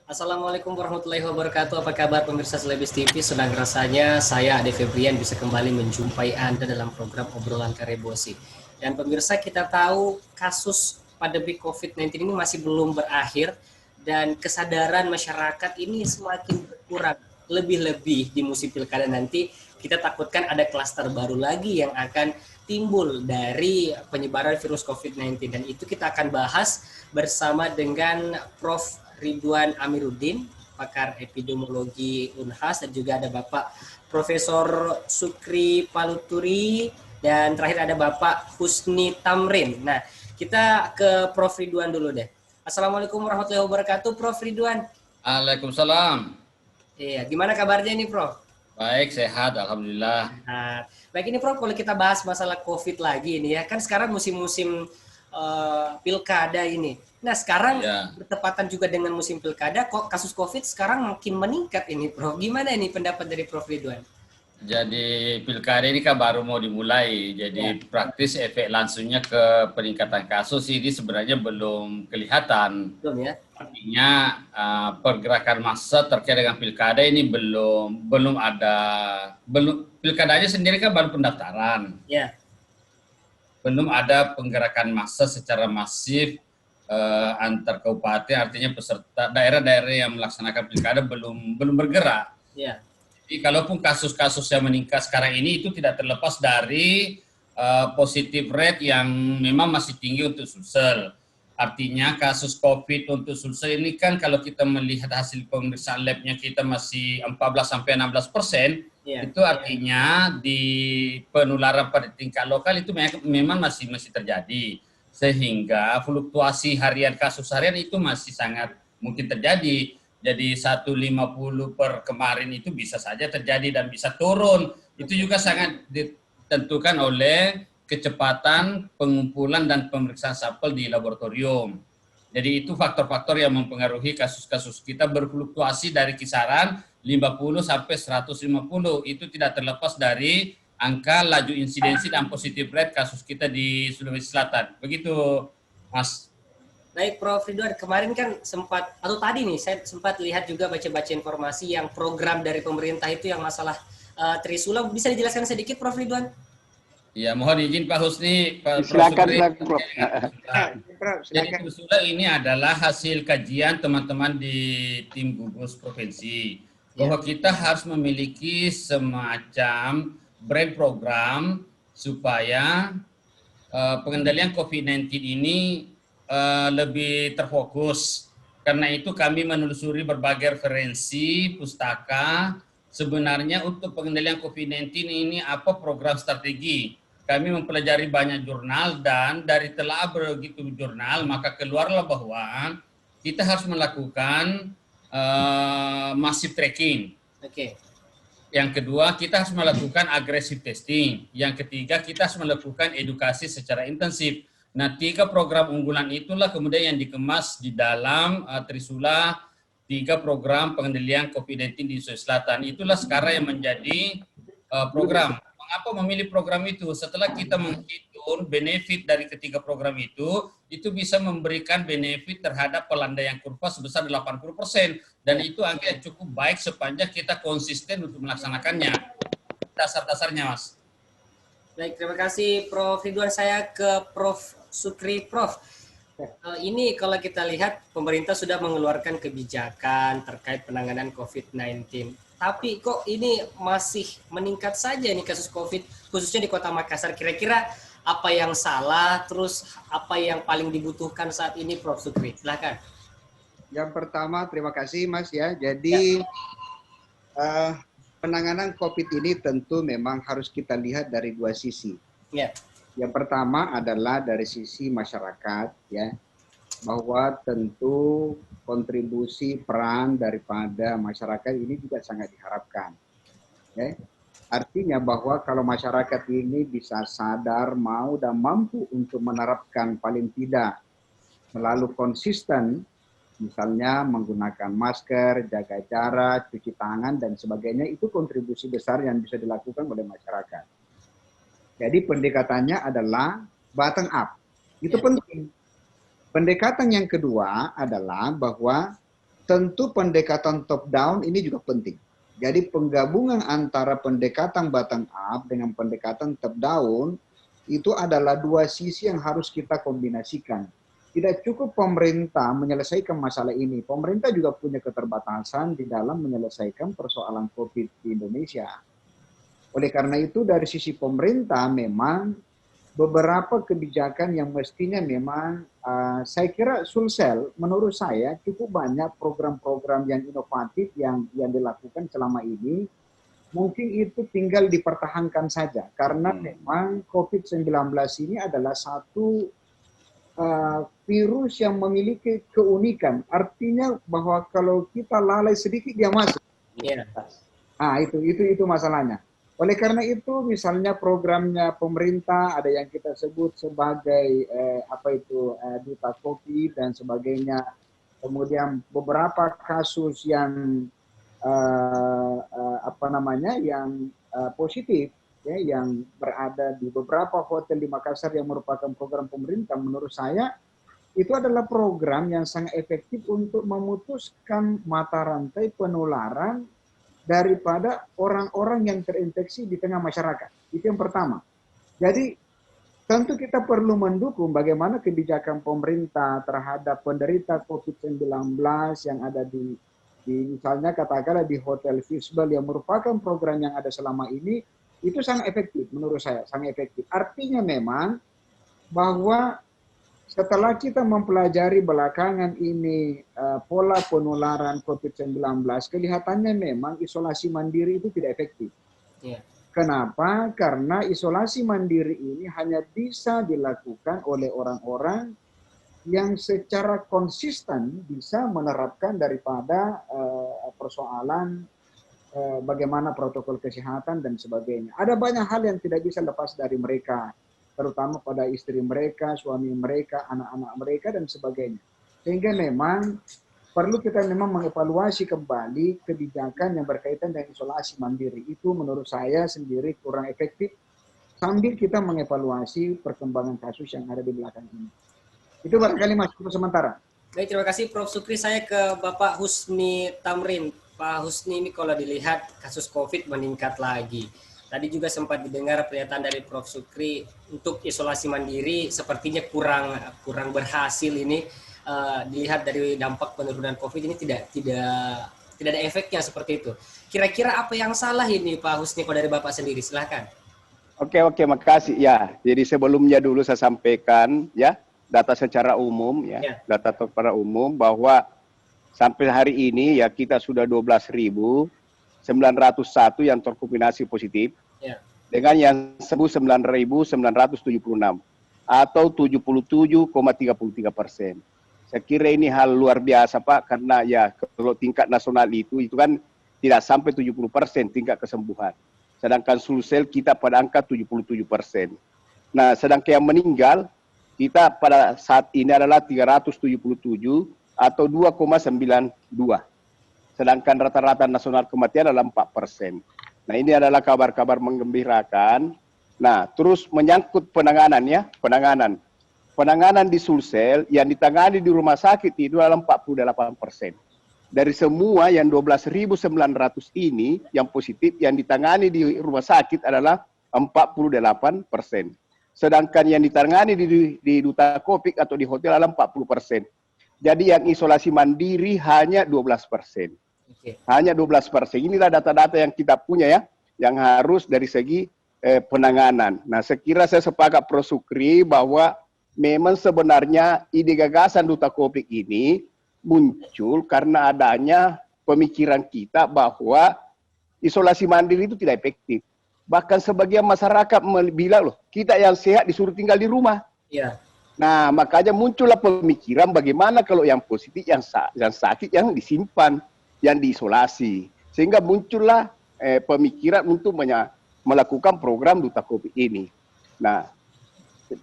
Assalamualaikum warahmatullahi wabarakatuh. Apa kabar pemirsa Selebis TV? Senang rasanya saya Ade Febrian bisa kembali menjumpai Anda dalam program obrolan karebosi. Dan pemirsa, kita tahu kasus pandemi COVID-19 ini masih belum berakhir dan kesadaran masyarakat ini semakin berkurang. Lebih-lebih di musim pilkada nanti kita takutkan ada klaster baru lagi yang akan timbul dari penyebaran virus COVID-19, dan itu kita akan bahas bersama dengan Prof. Ridwan Amiruddin, pakar epidemiologi Unhas, dan juga ada Bapak Profesor Sukri Paluturi, dan terakhir ada Bapak Husni Tamrin. Nah, kita ke Prof. Ridwan dulu deh. Assalamualaikum warahmatullahi wabarakatuh, Prof. Ridwan. Waalaikumsalam. Iya, gimana kabarnya nih, Prof? Baik, sehat, alhamdulillah. Nah, baik ini Prof, kalau kita bahas masalah COVID lagi ini ya, kan sekarang musim-musim pilkada ini. Nah, sekarang Ya, bertepatan juga dengan musim pilkada, kok kasus COVID sekarang makin meningkat ini, Prof. Gimana ini pendapat dari Prof. Ridwan? jadi pilkada ini kan baru mau dimulai, Ya, jadi praktis efek langsungnya ke peningkatan kasus ini sebenarnya belum kelihatan. belum ya? Artinya pergerakan massa terkait dengan pilkada ini belum ada, pilkadanya sendiri kan baru pendaftaran, Ya, belum ada penggerakan massa secara masif antar kabupaten, artinya peserta daerah-daerah yang melaksanakan pilkada belum bergerak. ya, Jadi kalaupun kasus-kasus yang meningkat sekarang ini itu tidak terlepas dari positif rate yang memang masih tinggi untuk Sulsel. Artinya kasus COVID untuk Sulsel ini kan kalau kita melihat hasil pemeriksaan labnya kita masih 14-16%, ya, itu artinya di penularan pada tingkat lokal itu memang masih terjadi. Sehingga fluktuasi harian kasus harian itu masih sangat mungkin terjadi. Jadi 150 per kemarin itu bisa saja terjadi dan bisa turun. Itu juga sangat ditentukan oleh kecepatan pengumpulan dan pemeriksaan sampel di laboratorium. Jadi itu faktor-faktor yang mempengaruhi kasus-kasus kita berfluktuasi dari kisaran 50 sampai 150. Itu tidak terlepas dari angka laju insidensi dan positif rate kasus kita di Sulawesi Selatan. Begitu, Mas. baik Prof. Ridwan, kemarin kan sempat, atau tadi nih, saya sempat lihat juga baca-baca informasi yang program dari pemerintah itu yang masalah Trisula. Bisa dijelaskan sedikit, Prof. Ridwan? Ya, mohon izin Pak Husni, Pak Prof. Silakan, Sukri. silakan, Prof. Prof, Jadi silakan. Trisula ini adalah hasil kajian teman-teman di tim gugus provinsi, bahwa kita harus memiliki semacam brand program supaya pengendalian COVID-19 ini lebih terfokus. Karena itu kami menelusuri berbagai referensi pustaka. Sebenarnya untuk pengendalian COVID-19 ini apa program strategi. Kami mempelajari banyak jurnal dan dari telah begitu jurnal maka keluarlah bahwa kita harus melakukan massive tracking. Oke. Yang kedua, kita harus melakukan aggressive testing. Yang ketiga, kita harus melakukan edukasi secara intensif. Nah, 3 program unggulan itulah kemudian yang dikemas di dalam Trisula, 3 program pengendalian COVID-19 di Sulawesi Selatan. Itulah sekarang yang menjadi program. Mengapa memilih program itu? Setelah kita menghitung benefit dari ketiga program itu bisa memberikan benefit terhadap pelandaian kurva sebesar 80%. Dan itu angka yang cukup baik sepanjang kita konsisten untuk melaksanakannya. Dasar-dasarnya, Mas. Baik, terima kasih Prof. Ridwan. Saya ke Prof. Sukri. Prof, ini kalau kita lihat pemerintah sudah mengeluarkan kebijakan terkait penanganan COVID-19. Tapi kok ini masih meningkat saja nih kasus COVID, khususnya di Kota Makassar. Kira-kira apa yang salah, terus apa yang paling dibutuhkan saat ini, Prof. Sukri? Silakan. Yang pertama, terima kasih Mas ya. Jadi penanganan COVID ini tentu memang harus kita lihat dari 2 sisi. Ya. Yang pertama adalah dari sisi masyarakat ya, bahwa tentu kontribusi peran daripada masyarakat ini juga sangat diharapkan. Ya. Artinya bahwa kalau masyarakat ini bisa sadar, mau dan mampu untuk menerapkan paling tidak selalu konsisten, misalnya menggunakan masker, jaga jarak, cuci tangan, dan sebagainya, itu kontribusi besar yang bisa dilakukan oleh masyarakat. Jadi pendekatannya adalah bottom up. Itu penting. Pendekatan yang kedua adalah bahwa tentu pendekatan top down ini juga penting. Jadi penggabungan antara pendekatan bottom up dengan pendekatan top down itu adalah dua sisi yang harus kita kombinasikan. Tidak cukup pemerintah menyelesaikan masalah ini. Pemerintah juga punya keterbatasan di dalam menyelesaikan persoalan COVID di Indonesia. Oleh karena itu dari sisi pemerintah memang beberapa kebijakan yang mestinya memang saya kira Sulsel menurut saya cukup banyak program-program yang inovatif yang dilakukan selama ini. Mungkin itu tinggal dipertahankan saja karena memang COVID-19 ini adalah satu virus yang memiliki keunikan. Artinya bahwa kalau kita lalai sedikit dia masuk. Iya. Nah, itu masalahnya. Oleh karena itu, misalnya programnya pemerintah ada yang kita sebut sebagai duta COVID dan sebagainya. Kemudian beberapa kasus yang positif, ya, yang berada di beberapa hotel di Makassar yang merupakan program pemerintah. Menurut saya itu adalah program yang sangat efektif untuk memutuskan mata rantai penularan daripada orang-orang yang terinfeksi di tengah masyarakat. Itu yang pertama. Jadi tentu kita perlu mendukung bagaimana kebijakan pemerintah terhadap penderita COVID-19 yang ada di misalnya katakanlah di Hotel Fisbel yang merupakan program yang ada selama ini, itu sangat efektif menurut saya, sangat efektif. Artinya memang bahwa setelah kita mempelajari belakangan ini pola penularan COVID-19, kelihatannya memang isolasi mandiri itu tidak efektif. Yeah. Kenapa? Karena isolasi mandiri ini hanya bisa dilakukan oleh orang-orang yang secara konsisten bisa menerapkan daripada persoalan bagaimana protokol kesehatan dan sebagainya. Ada banyak hal yang tidak bisa lepas dari mereka, terutama pada istri mereka, suami mereka, anak-anak mereka, dan sebagainya. Sehingga memang perlu kita memang mengevaluasi kembali kebijakan yang berkaitan dengan isolasi mandiri. Itu menurut saya sendiri kurang efektif, sambil kita mengevaluasi perkembangan kasus yang ada di belakang ini. Itu barangkali Mas untuk sementara. Baik, terima kasih Prof. Sukri. Saya ke Bapak Husni Tamrin. Pak Husni, ini kalau dilihat kasus COVID meningkat lagi. Tadi juga sempat didengar pernyataan dari Prof. Sukri untuk isolasi mandiri sepertinya kurang berhasil ini. Dilihat dari dampak penurunan COVID ini tidak ada efeknya seperti itu. Kira-kira apa yang salah ini Pak Husni kalau dari Bapak sendiri? Silahkan. Oke, makasih ya. Jadi sebelumnya dulu saya sampaikan ya data secara umum ya. Data secara umum bahwa sampai hari ini ya kita sudah 12.901 yang terkonfirmasi positif, dengan yang sembuh 9.976 atau 77,33%. Saya kira ini hal luar biasa Pak, karena ya kalau tingkat nasional itu kan tidak sampai 70% tingkat kesembuhan. Sedangkan Sulsel kita pada angka 77%. Nah, sedangkan yang meninggal kita pada saat ini adalah 377 atau 2,92. Sedangkan rata-rata nasional kematian adalah 4%. Nah, ini adalah kabar-kabar menggembirakan. Nah, terus menyangkut penanganan ya, penanganan di Sulsel yang ditangani di rumah sakit itu adalah 48%. Dari semua yang 12.900 ini yang positif yang ditangani di rumah sakit adalah 48%. Sedangkan yang ditangani di duta COVID atau di hotel adalah 40%. Jadi yang isolasi mandiri hanya 12%. Hanya 12%. Inilah data-data yang kita punya ya, yang harus dari segi penanganan. Nah, sekira saya sepakat Prof. Sukri bahwa memang sebenarnya ide gagasan duta COVID ini muncul karena adanya pemikiran kita bahwa isolasi mandiri itu tidak efektif. Bahkan sebagian masyarakat bilang loh, kita yang sehat disuruh tinggal di rumah. Iya. Nah, makanya muncullah pemikiran bagaimana kalau yang positif, yang sakit, yang disimpan, yang diisolasi. Sehingga muncullah pemikiran untuk melakukan program duta COVID ini. Nah,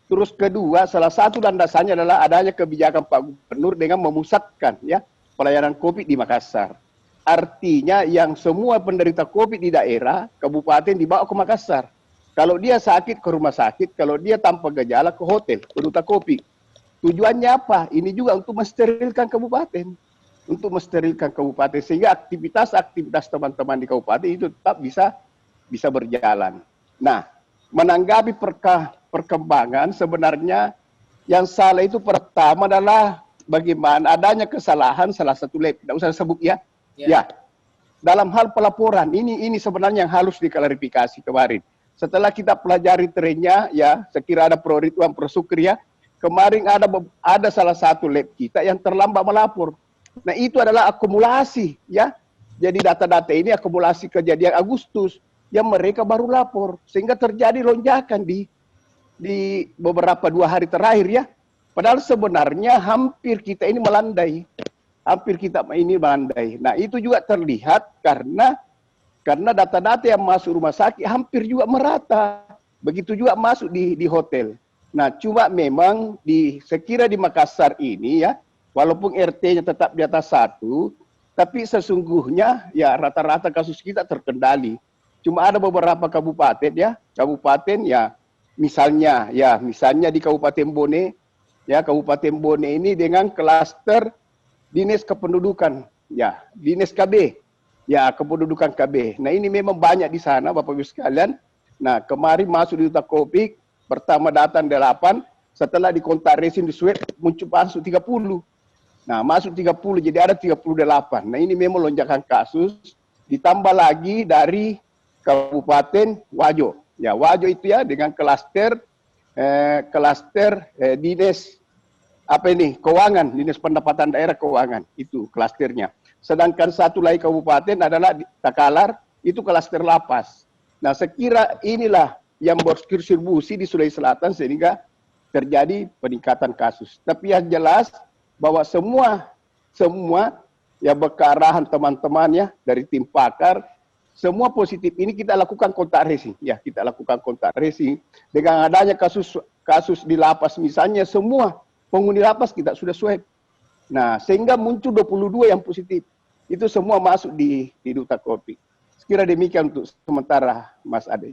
terus kedua, salah satu landasannya adalah adanya kebijakan Pak Gubernur dengan memusatkan ya pelayanan COVID di Makassar. Artinya yang semua penderita COVID di daerah, kabupaten dibawa ke Makassar. Kalau dia sakit ke rumah sakit, kalau dia tanpa gejala ke hotel, ke duta COVID. Tujuannya apa? Ini juga untuk mensterilkan kabupaten. untuk mensterilkan kabupaten sehingga aktivitas teman-teman di kabupaten itu tetap bisa berjalan. Nah, menanggapi perkembangan sebenarnya yang salah itu pertama adalah bagaimana adanya kesalahan salah satu lab, tidak usah sebut ya. Ya, dalam hal pelaporan ini sebenarnya yang harus diklarifikasi kemarin. Setelah kita pelajari trennya, ya, sekira ada Pro Ridwan, Pro Sukri ya, kemarin ada salah satu lab kita yang terlambat melapor. Nah, itu adalah akumulasi, ya. Jadi data-data ini akumulasi kejadian Agustus yang mereka baru lapor, sehingga terjadi lonjakan di beberapa 2 hari terakhir ya. Padahal sebenarnya hampir kita ini melandai. Nah, itu juga terlihat karena data-data yang masuk rumah sakit hampir juga merata. Begitu juga masuk di hotel. Nah, cuma memang sekira di Makassar ini ya, walaupun RT-nya tetap di atas 1, tapi sesungguhnya ya rata-rata kasus kita terkendali. Cuma ada beberapa kabupaten ya, misalnya di Kabupaten Bone, ya Kabupaten Bone ini dengan klaster Dinas Kependudukan, ya Dinas KB. Ya, kependudukan KB. Nah, ini memang banyak di sana, Bapak Ibu sekalian. Nah, kemarin masuk di Utakopik, pertama datang 8, setelah dikontak resin di swab, muncul masuk 30. Nah, masuk 30, jadi ada 38. Nah, ini memang lonjakan kasus, ditambah lagi dari Kabupaten Wajo. Ya, Wajo itu ya, dengan klaster Dinas, Keuangan, Dinas Pendapatan Daerah Keuangan, itu klasternya. Sedangkan satu lagi kabupaten adalah Takalar, itu klaster lapas. Nah, sekira inilah yang berdistribusi di Sulawesi Selatan sehingga terjadi peningkatan kasus. Tapi yang jelas bahwa semua yang berkearahan teman-temannya dari tim pakar, semua positif ini kita lakukan kontak tracing. Ya, kita lakukan kontak tracing. Dengan adanya kasus di lapas misalnya, semua penghuni lapas kita sudah swab. Nah, sehingga muncul 22 yang positif. Itu semua masuk di Duta Kopi. Sekira demikian untuk sementara, Mas Ade.